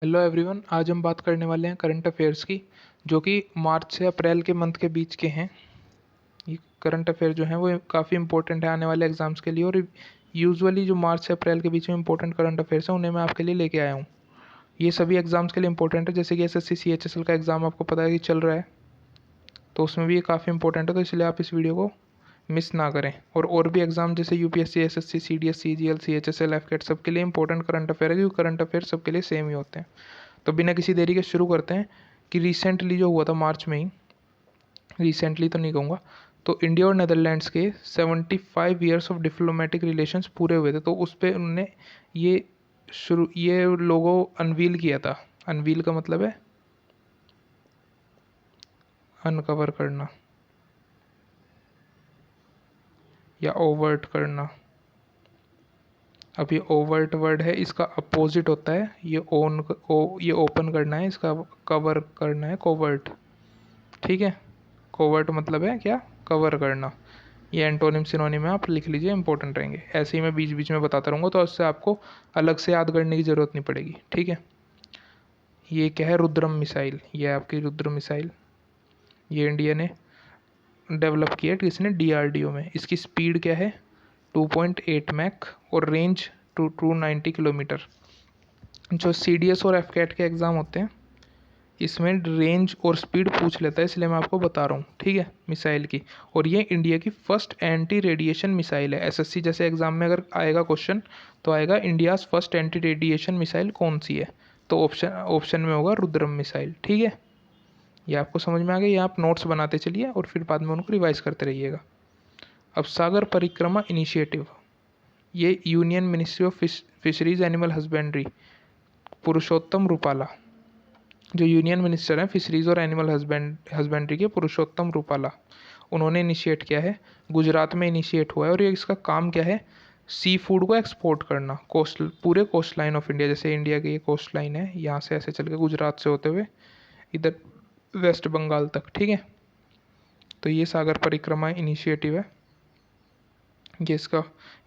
Hello everyone, आज हम बात करने वाले हैं करंट अफेयर्स की, जो कि मार्च से अप्रैल के मंथ के बीच के हैं। ये करंट अफेयर जो हैं वो काफ़ी इंपॉर्टेंट है आने वाले एग्जाम्स के लिए, और यूजुअली जो मार्च से अप्रैल के बीच में इंपॉर्टेंट करंट अफेयर्स हैं उन्हें मैं आपके लिए लेके आया हूँ। ये सभी एग्जाम्स के लिए इंपॉर्टेंट है, जैसे कि एसएससी सीएचएसएल का एग्ज़ाम आपको पता है कि चल रहा है, तो उसमें भी ये काफ़ी इंपॉर्टेंट है, तो इसलिए आप इस वीडियो को मिस ना करें। और भी एग्जाम जैसे UPSC, SSC, CDS, CGL, CHSL, AFCAT सबके लिए इंपॉर्टेंट करंट अफेयर है, क्योंकि करंट अफेयर सबके लिए सेम ही होते हैं। तो बिना किसी देरी के शुरू करते हैं कि रिसेंटली जो हुआ था मार्च में ही, रिसेंटली तो नहीं कहूँगा, तो इंडिया और नेदरलैंड्स के 75 ईयर्स ऑफ डिप्लोमेटिक रिलेशंस पूरे हुए थे, तो उस पर उन्होंने ये लोगो अनवील किया था। अनवील का मतलब है अनकवर करना या ओवर्ट करना। अब ये ओवर्ट वर्ड है, इसका अपोजिट होता है ये ओपन करना है, इसका कवर करना है कोवर्ट। ठीक है, कोवर्ट मतलब है क्या, कवर करना। ये एंटोनिम सिनोनिम में आप लिख लीजिए, इंपॉर्टेंट रहेंगे। ऐसे ही मैं बीच बीच में बताता रहूँगा, तो उससे आपको अलग से याद करने की ज़रूरत नहीं पड़ेगी। ठीक है, ये क्या है, रुद्रम मिसाइल। ये है आपकी रुद्र मिसाइल। ये इंडिया ने डेवलप किया है, किसने, डीआरडीओ में। इसकी स्पीड क्या है, 2.8 मैक, और रेंज 290 किलोमीटर। जो सीडीएस और एफकेट के एग्ज़ाम होते हैं, इसमें रेंज और स्पीड पूछ लेता है, इसलिए मैं आपको बता रहा हूँ। ठीक है, मिसाइल की। और ये इंडिया की फर्स्ट एंटी रेडिएशन मिसाइल है। एसएससी जैसे एग्जाम में अगर आएगा क्वेश्चन, तो आएगा India's first anti radiation missile कौन सी है, तो ऑप्शन में होगा रुद्रम मिसाइल। ठीक है, ये आपको समझ में आ गया। ये आप नोट्स बनाते चलिए और फिर बाद में उनको रिवाइज करते रहिएगा। अब सागर परिक्रमा इनिशिएटिव, ये union ministry of fisheries animal husbandry, Purushottam Rupala, जो यूनियन मिनिस्टर हैं फिशरीज और एनिमल हस्बेंड्री के, पुरुषोत्तम रूपाला, उन्होंने इनिशिएट किया है। गुजरात में इनिशिएट हुआ है, और ये इसका काम क्या है, सी फूड को एक्सपोर्ट करना पूरे कोस्ट लाइन ऑफ इंडिया। जैसे इंडिया की ये कोस्ट लाइन है, यहाँ से ऐसे चल के गुजरात से होते हुए इधर वेस्ट बंगाल तक। ठीक है, तो ये सागर परिक्रमा इनिशिएटिव है,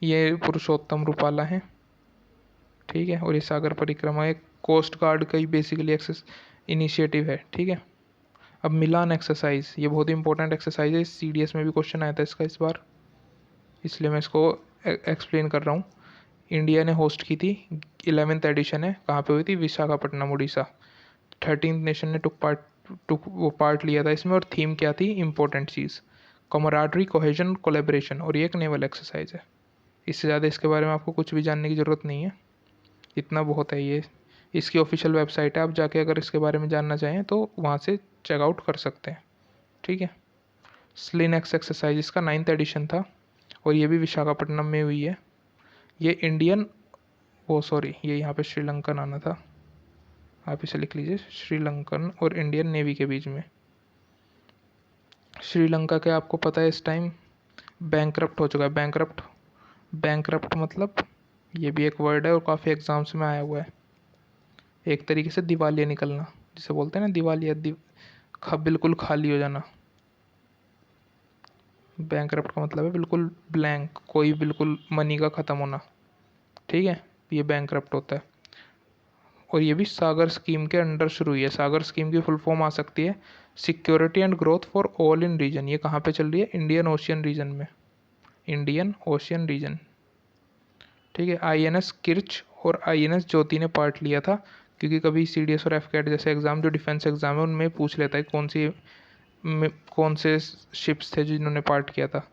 ये पुरुषोत्तम रूपाला है। ठीक है, और ये सागर परिक्रमा एक कोस्ट गार्ड का ही बेसिकली एक्सेस इनिशिएटिव है। ठीक है, अब मिलान एक्सरसाइज, ये बहुत ही इंपॉर्टेंट एक्सरसाइज है, सीडीएस में भी क्वेश्चन आया था इसका इस बार, इसलिए मैं इसको एक्सप्लेन कर रहा हूँ। इंडिया ने होस्ट की थी, 11th एडिशन है, कहाँ पे हुई थी, विशाखापट्टनम, उड़ीसा। 13th नेशन ने पार्ट लिया था इसमें, और थीम क्या थी, इंपॉर्टेंट चीज़, कमराडरी, कोहेजन, कोलेब्रेशन, और ये एक नेवल एक्सरसाइज है। इससे ज़्यादा इसके बारे में आपको कुछ भी जानने की ज़रूरत नहीं है, इतना बहुत है। ये इसकी ऑफिशियल वेबसाइट है, आप जाके अगर इसके बारे में जानना चाहें तो वहाँ से चेकआउट कर सकते हैं। ठीक है, स्लिनेक्स एक्सरसाइज इसका 9th एडिशन था, और ये भी विशाखापट्टनम में हुई है। ये ये यहाँ पे श्रीलंकन आना था, आप इसे लिख लीजिए, श्रीलंकन और इंडियन नेवी के बीच में। श्रीलंका के आपको पता है इस टाइम बैंकरप्ट हो चुका है। बैंकरप्ट मतलब, ये भी एक वर्ड है और काफ़ी एग्जाम्स में आया हुआ है। एक तरीके से दिवालिया निकलना, जिसे बोलते हैं ना दिवालिया, बिल्कुल खाली हो जाना। बैंकरप्ट का मतलब है बिल्कुल ब्लैंक, कोई बिल्कुल मनी का ख़त्म होना। ठीक है, ये बैंकरप्ट होता है। और ये भी सागर स्कीम के अंडर शुरू हुई है। सागर स्कीम की फुल फॉर्म आ सकती है security and growth for all in region. ये कहाँ पे चल रही है, इंडियन ओशियन रीजन में, इंडियन ओशियन रीजन। ठीक है, आईएनएस किर्च और आईएनएस ज्योति ने पार्ट लिया था, क्योंकि कभी सीडीएस और एफकेट जैसे एग्जाम, जो डिफेंस एग्जाम है, उनमें पूछ लेता है कौन से शिप्स थे जिन्होंने पार्ट किया था।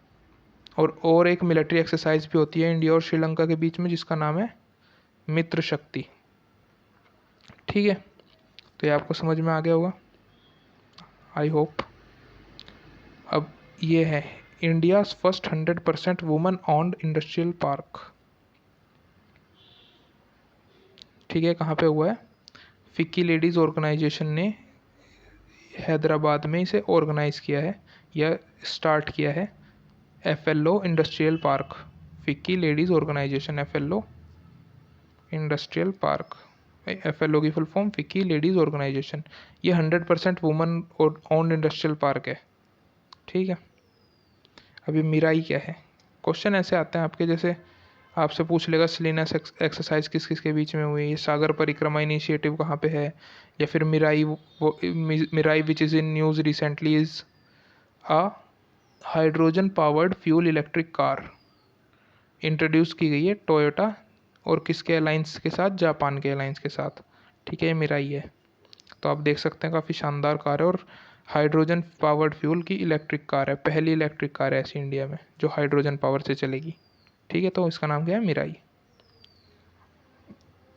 और एक मिलिट्री एक्सरसाइज भी होती है इंडिया और श्रीलंका के बीच में, जिसका नाम है मित्र शक्ति। ठीक है, तो ये आपको समझ में आ गया होगा, आई होप। अब ये है India first 100% women owned industrial park. ठीक है, कहाँ पे हुआ है, फिक्की लेडीज़ ऑर्गेनाइजेशन ने हैदराबाद में इसे ऑर्गेनाइज़ किया है या स्टार्ट किया है। FLO industrial park, FICCI ladies organisation, FLO industrial park. FLO की full form FICCI ladies organisation. ये 100% वुमेन ओन्ड इंडस्ट्रियल पार्क है। ठीक है, अभी मिराई क्या है, क्वेश्चन ऐसे आते हैं आपके, जैसे आपसे पूछ लेगा सलीनस एक्सरसाइज किस किस के बीच में हुई है, सागर परिक्रमा इनिशिएटिव कहाँ पे है, या फिर Mirai which is in news recently is a hydrogen powered fuel electric car introduce की गई है टोयोटा और किसके अलाइंस के साथ, जापान के अलाइंस के साथ। ठीक है, ये मिराई है। तो आप देख सकते हैं काफ़ी शानदार कार है और हाइड्रोजन पावर्ड फ्यूल की इलेक्ट्रिक कार है, पहली इलेक्ट्रिक कार है ऐसी इंडिया में जो हाइड्रोजन पावर से चलेगी। ठीक है, तो इसका नाम क्या है, मिराई।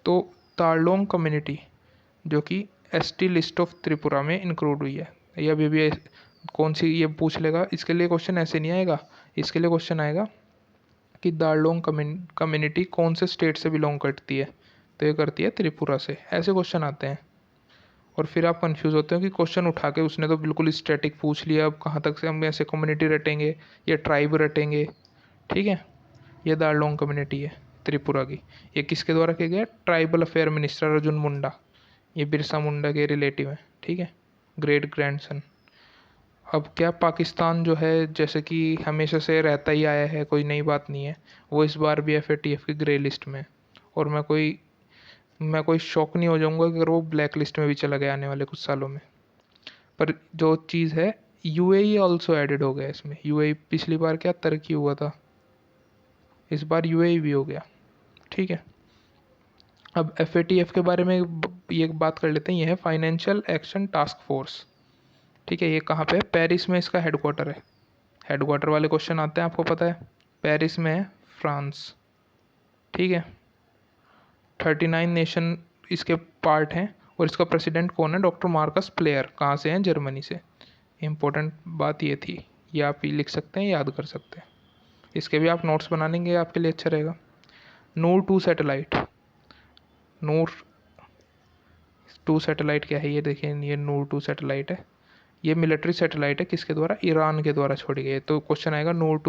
तो तारलोंग कम्युनिटी जो कि एसटी लिस्ट ऑफ त्रिपुरा में इंक्लूड हुई है, ये अभी भी कौन सी, ये पूछ लेगा। इसके लिए क्वेश्चन ऐसे नहीं आएगा, इसके लिए क्वेश्चन आएगा कि दार्लोंग कम्युनिटी कौन से स्टेट से बिलोंग करती है, तो ये करती है त्रिपुरा से। ऐसे क्वेश्चन आते हैं और फिर आप कंफ्यूज होते हो कि क्वेश्चन उठा के उसने तो बिल्कुल स्टैटिक पूछ लिया, अब कहाँ तक से हम ऐसे कम्युनिटी रटेंगे या ट्राइब रटेंगे। ठीक है, ये दार्लोंग कम्युनिटी है त्रिपुरा की। ये किसके द्वारा किया गया, tribal affair minister Arjun Munda, ये बिरसा मुंडा के रिलेटिव हैं। ठीक है, ग्रेट ग्रैंडसन। अब क्या पाकिस्तान जो है जैसे कि हमेशा से रहता ही आया है, कोई नई बात नहीं है, वो इस बार भी FATF की ग्रे लिस्ट में है। और मैं कोई शौक नहीं हो जाऊंगा अगर वो ब्लैक लिस्ट में भी चला गया आने वाले कुछ सालों में। पर जो चीज़ है, UAE ऑल्सो एडेड हो गया इसमें। UAE पिछली बार क्या तरक्की हुआ था, इस बार UAE भी हो गया। ठीक है, अब FATF के बारे में ये बात कर लेते हैं। ये है फाइनेंशियल एक्शन टास्क फोर्स। ठीक है, ये कहाँ पे है, पेरिस में इसका हेडक्वार्टर है। हेडक्वार्टर वाले क्वेश्चन आते हैं, आपको पता है, पेरिस में है, फ्रांस। ठीक है, 39 नेशन इसके पार्ट हैं और इसका प्रेसिडेंट कौन है, डॉक्टर मार्कस प्लेयर। कहाँ से हैं, जर्मनी से। इम्पोर्टेंट बात ये थी, ये आप ही लिख सकते हैं, याद कर सकते हैं। इसके भी आप नोट्स बना लेंगे, आपके लिए अच्छा रहेगा। नूर 2 सैटेलाइट, नूर 2 सैटेलाइट क्या है, ये देखिए, ये नूर 2 सैटेलाइट है। ये मिलिट्री सैटेलाइट है, किसके द्वारा, ईरान के द्वारा छोड़ी गई है। तो क्वेश्चन आएगा Noor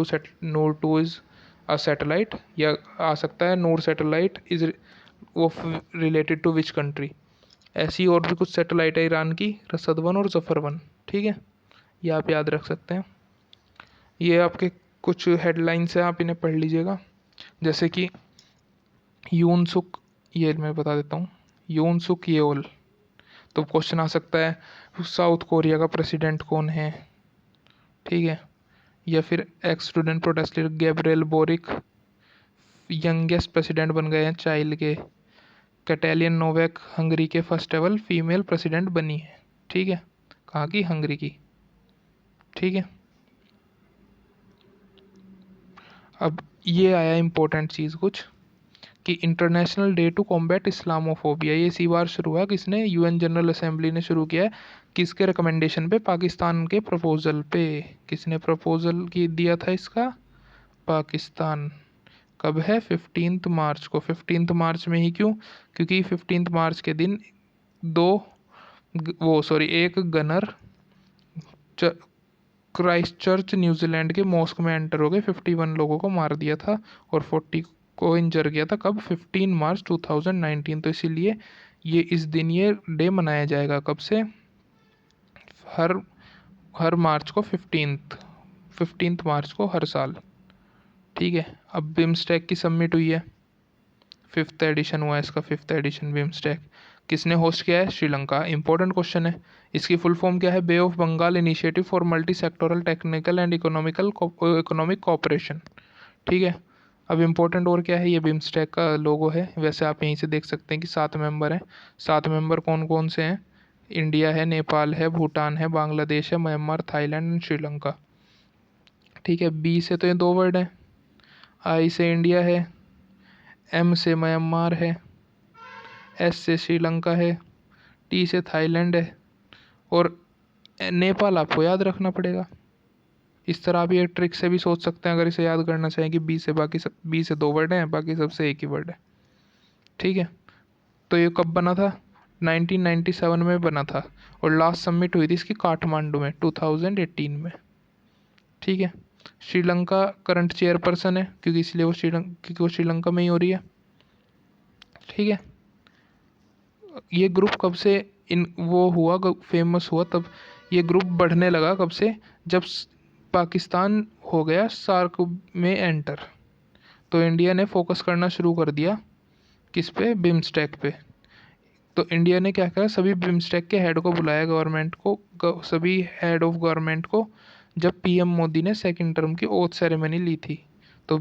two is a satellite, या आ सकता है Noor satellite is of related to which country. ऐसी और भी कुछ सैटेलाइट है ईरान की, रसद 1 और जफर 1। ठीक है, ये आप याद रख सकते हैं। ये आपके कुछ हेडलाइंस हैं, आप इन्हें पढ़ लीजिएगा। जैसे कि यूनसुक, ये मैं बता देता हूँ, यूनसुक येओल। तो क्वेश्चन आ सकता है साउथ कोरिया का प्रेसिडेंट कौन है। ठीक है, या फिर x student protester Gabriel boric youngest president बन गए हैं चाइल्ड के। कैटेलियन नोवेक हंगरी के फर्स्ट एवर फीमेल प्रेसिडेंट बनी है। ठीक है, कहाँ की, हंगरी की। ठीक है, अब ये आया इम्पोर्टेंट चीज़ कुछ कि international day to combat Islamophobia, ये इसी बार शुरू हुआ। किसने, UN जनरल असेंबली ने शुरू किया है। किसके रिकमेंडेशन पे, पाकिस्तान के प्रपोजल पे। किसने प्रपोजल की दिया था इसका, पाकिस्तान। कब है, 15 मार्च को। 15 मार्च में ही क्यों, क्योंकि 15 मार्च के दिन एक गनर क्राइस्ट चर्च न्यूजीलैंड के मॉस्क में एंटर हो गए, 51 लोगों को मार दिया था और 40 को इंजर किया था। कब, 15 मार्च 2019। तो इसीलिए ये इस दिन ये डे मनाया जाएगा, कब से, हर हर मार्च को, 15 मार्च को हर साल। ठीक है, अब बिम्स्टेक की समिट हुई है, 5th एडिशन हुआ है इसका, 5th एडिशन बिम्स्टेक। किसने होस्ट किया है, श्रीलंका। इंपॉर्टेंट क्वेश्चन है, इसकी फुल फॉर्म क्या है, bay of Bengal initiative for multi sectoral technical and economic cooperation. ठीक है, अब इम्पोर्टेंट और क्या है, ये बिम्स्टेक का लोगो है। वैसे आप यहीं से देख सकते हैं कि 7 मेंबर हैं। 7 मेंबर कौन कौन से हैं, इंडिया है, नेपाल है, भूटान है, बांग्लादेश है, म्यांमार, थाईलैंड एंड श्रीलंका। ठीक है, बी से तो ये 2 वर्ड हैं, आई से इंडिया है, एम से म्यांमार है, एस से श्रीलंका है, टी से थाईलैंड है और नेपाल आपको याद रखना पड़ेगा। इस तरह आप ये ट्रिक से भी सोच सकते हैं अगर इसे याद करना चाहें कि बी से 2 वर्ड हैं, बाकी सबसे एक ही वर्ड है। ठीक है, तो ये कब बना था, 1997 में बना था और लास्ट सबमिट हुई थी इसकी काठमांडू में 2018 में। ठीक है, श्रीलंका करंट चेयरपर्सन है क्योंकि वो श्रीलंका में ही हो रही है। ठीक है, ये ग्रुप कब से वो हुआ, फेमस हुआ तब। ये ग्रुप बढ़ने लगा कब से, जब पाकिस्तान हो गया सार्क में एंटर। तो इंडिया ने फोकस करना शुरू कर दिया किस पे, बिम्स्टेक पे। तो इंडिया ने क्या करा, सभी बिम्स्टेक के हेड को बुलाया, गवर्नमेंट को, सभी हेड ऑफ गवर्नमेंट को, जब पीएम मोदी ने सेकंड टर्म की ओथ सेरेमनी ली थी। तो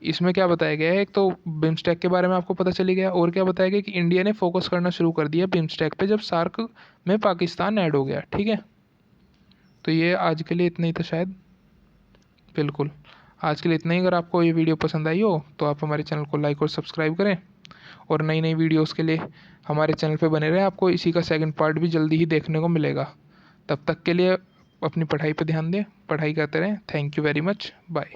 इसमें क्या बताया गया है, एक तो बिम्स्टेक के बारे में आपको पता चली गया, और क्या बताया गया कि इंडिया ने फोकस करना शुरू कर दिया बिम्स्टेक पे जब सार्क में पाकिस्तान ऐड हो गया। ठीक है, तो ये आज के लिए इतना ही था शायद। बिल्कुल, आज के लिए इतना ही। अगर आपको ये वीडियो पसंद आई हो तो आप हमारे चैनल को लाइक और सब्सक्राइब करें, और नई नई वीडियोस के लिए हमारे चैनल पे बने रहें। आपको इसी का सेकंड पार्ट भी जल्दी ही देखने को मिलेगा। तब तक के लिए अपनी पढ़ाई पे ध्यान दें, पढ़ाई करते रहें। Thank you very much, bye.